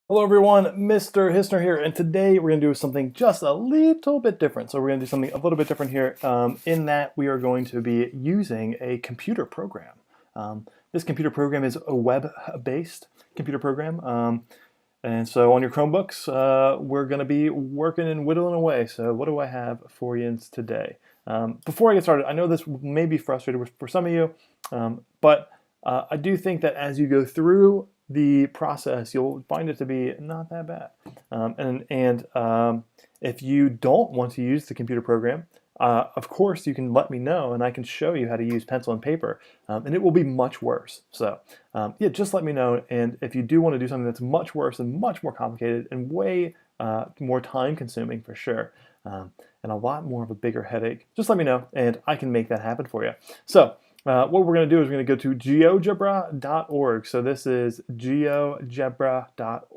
Hello everyone, Mr. Hissner here, and today we're going to do something just a little bit different. So we're going to do something a little bit different here in that we are going to be using a computer program. This computer program is a web-based computer program, and so on your Chromebooks, we're going to be working and whittling away. So what do I have for you today? Before I get started, I know this may be frustrating for some of you, but I do think that as you go through the process, you'll find it to be not that bad. If you don't want to use the computer program, of course you can let me know and I can show you how to use pencil and paper, and it will be much worse. So yeah, just let me know. And if you do want to do something that's much worse and much more complicated and way more time consuming for sure, and a lot more of a bigger headache, just let me know and I can make that happen for you. So what we're going to do is we're going to go to geogebra.org. So this is geogebra.org,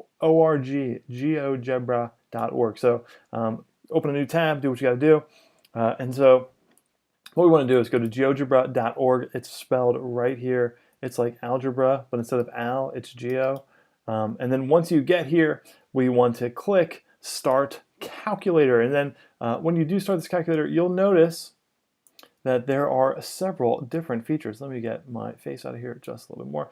geogebra.org. So open a new tab, do what you got to do. And so what we want to do is go to geogebra.org. It's spelled right here. It's like algebra, but instead of al, it's geo. And then once you get here, we want to click Start Calculator. And then when you do start this calculator, you'll notice that there are several different features. Let me get my face out of here just a little bit more.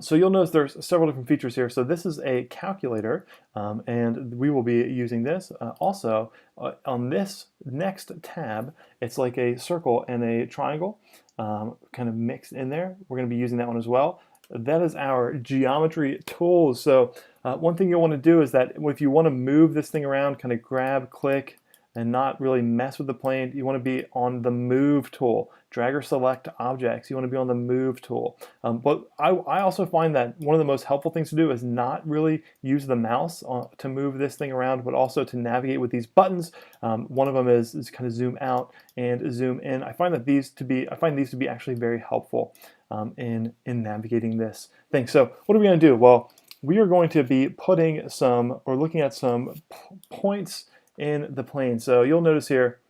So you'll notice there's several different features here. So this is a calculator, and we will be using this. Also, on this next tab, it's like a circle and a triangle kind of mixed in there. We're going to be using that one as well. That is our geometry tools. So one thing you'll want to do is that if you want to move this thing around, kind of grab, click, and not really mess with the plane, you want to be on the move tool. Drag or select objects, you want to be on the move tool. But I also find that one of the most helpful things to do is not really use the mouse to move this thing around, but also to navigate with these buttons. One of them is kind of zoom out and zoom in. I find these to be actually very helpful in navigating this thing. So what are we going to do? Well, we are going to be putting some, or looking at some points in the plane. So you'll notice here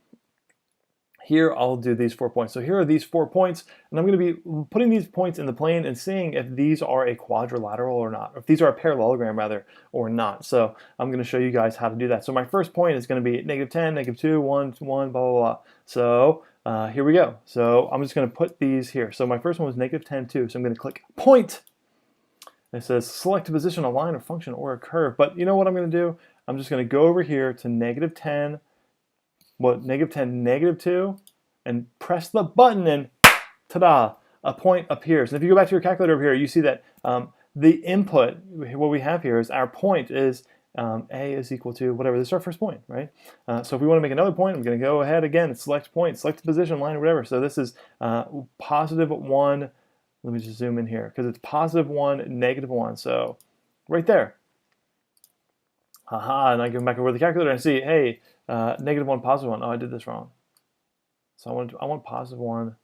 I'll do these 4 points. So here are these 4 points, and I'm going to be putting these points in the plane and seeing if these are a quadrilateral or not, or if these are a parallelogram rather or not. So I'm going to show you guys how to do that. So my first point is going to be -10, -2, 1, 1, blah, blah, blah. So here we go. So I'm just going to put these here. So my first one was -10, 2. So I'm going to click point. It says select a position, a line, a function, or a curve. But you know what I'm going to do? I'm just going to go over here to -10, -10, -2, and press the button, and ta-da, a point appears. And if you go back to your calculator over here, you see that the input, what we have here is our point is a is equal to whatever. This is our first point, right? So if we want to make another point, I'm going to go ahead again and select point, select the position, line, or whatever. So this is +1. Let me just zoom in here because it's +1, -1. So right there. Aha, and I go back over the calculator and see, hey, -1, +1. Oh, I did this wrong. So I want +1.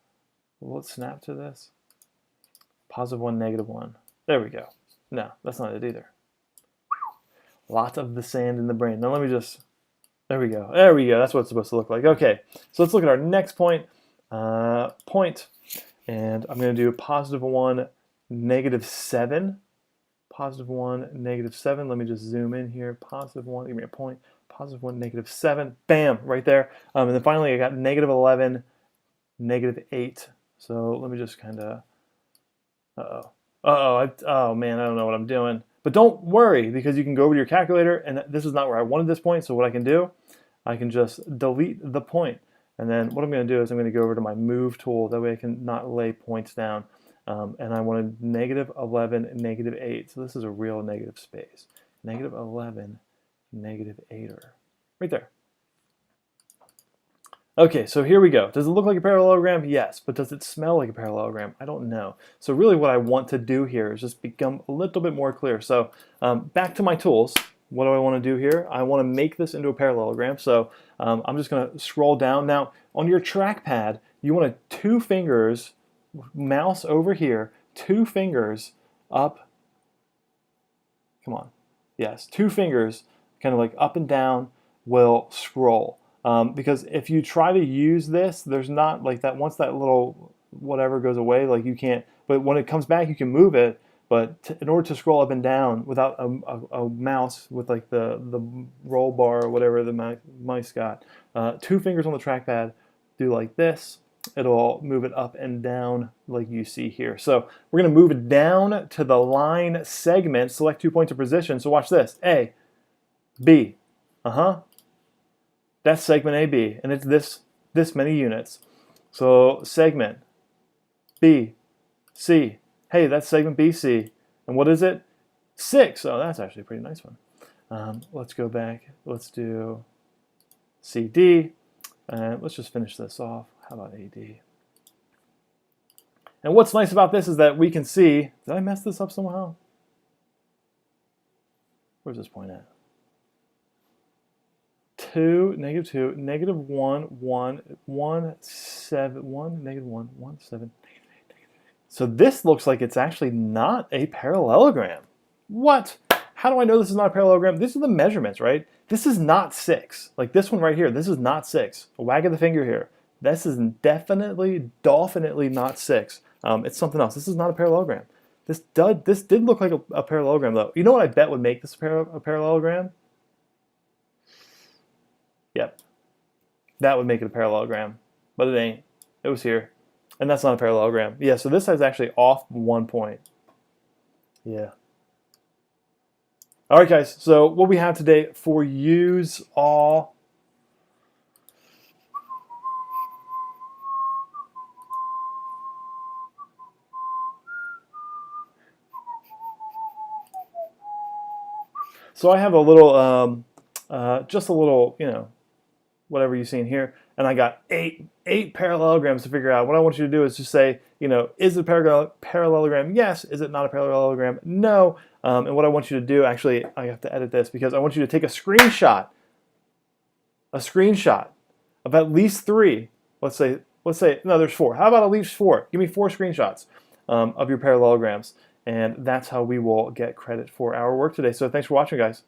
Will it snap to this? +1, -1. There we go. No, that's not it either. Lots of the sand in the brain. Now let me just, there we go. There we go. That's what it's supposed to look like. Okay, so let's look at our next point. Point. And I'm going to do +1, -7. +1, -7. Let me just zoom in here. +1, give me a point. +1, -7. Bam, right there. And then finally I got -11, -8. So let me just kind of, oh man, I don't know what I'm doing. But don't worry, because you can go over to your calculator, and this is not where I wanted this point, so what I can do, I can just delete the point. And then what I'm going to do is I'm going to go over to my move tool. That way I can not lay points down. And I wanted -11, -8. So this is a real negative space. -11, -8, right there. Okay, so here we go. Does it look like a parallelogram? Yes, but does it smell like a parallelogram? I don't know. So really what I want to do here is just become a little bit more clear. So back to my tools. What do I want to do here? I want to make this into a parallelogram. So I'm just going to scroll down. Now, on your trackpad, you want to 2 fingers, mouse over here, 2 fingers up. Come on. Yes, 2 fingers, kind of like up and down, will scroll. Because if you try to use this, there's not like that, once that little whatever goes away, like you can't, but when it comes back, you can move it. But in order to scroll up and down without a mouse with like the roll bar or whatever the mice got, 2 fingers on the trackpad, do like this. It'll move it up and down like you see here. So we're going to move it down to the line segment, select 2 points of position. So watch this, A, B, that's segment AB, and it's this many units. So segment B, C, hey, that's segment BC, and what is it? 6. Oh, that's actually a pretty nice one. Let's go back. Let's do CD, and let's just finish this off. How about AD? And what's nice about this is that we can see, did I mess this up somehow? Where's this point at? 2, -2, -1, 1, 1, 7, 1, -1, 1, 7. So this looks like it's actually not a parallelogram. What? How do I know this is not a parallelogram? These are the measurements, right? This is not 6. Like this one right here, this is not 6. A wag of the finger here. This is definitely not 6. It's something else. This is not a parallelogram. This did look like a parallelogram though. You know what I bet would make this a parallelogram? Yep. That would make it a parallelogram. But it ain't. It was here. And that's not a parallelogram. Yeah, so this is actually off 1 point. Yeah. All right, guys. So what we have today for use all. So I have a little, just a little, whatever you've seen here, and I got eight parallelograms to figure out. What I want you to do is just say, is it a parallelogram? Yes. Is it not a parallelogram? No. And what I want you to do, actually, I have to edit this because I want you to take a screenshot of at least 3. Let's say, no, there's 4. How about at least 4? Give me 4 screenshots of your parallelograms. And that's how we will get credit for our work today. So thanks for watching, guys.